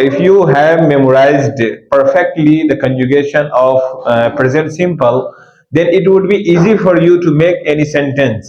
if you have memorized perfectly the conjugation of present simple, then it would be easy for you to make any sentence.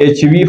HV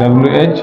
WH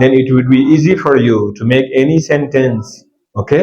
then it would be easy for you to make any sentence. Okay,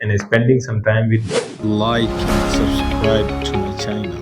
and spending some time with me. Like and subscribe to my channel.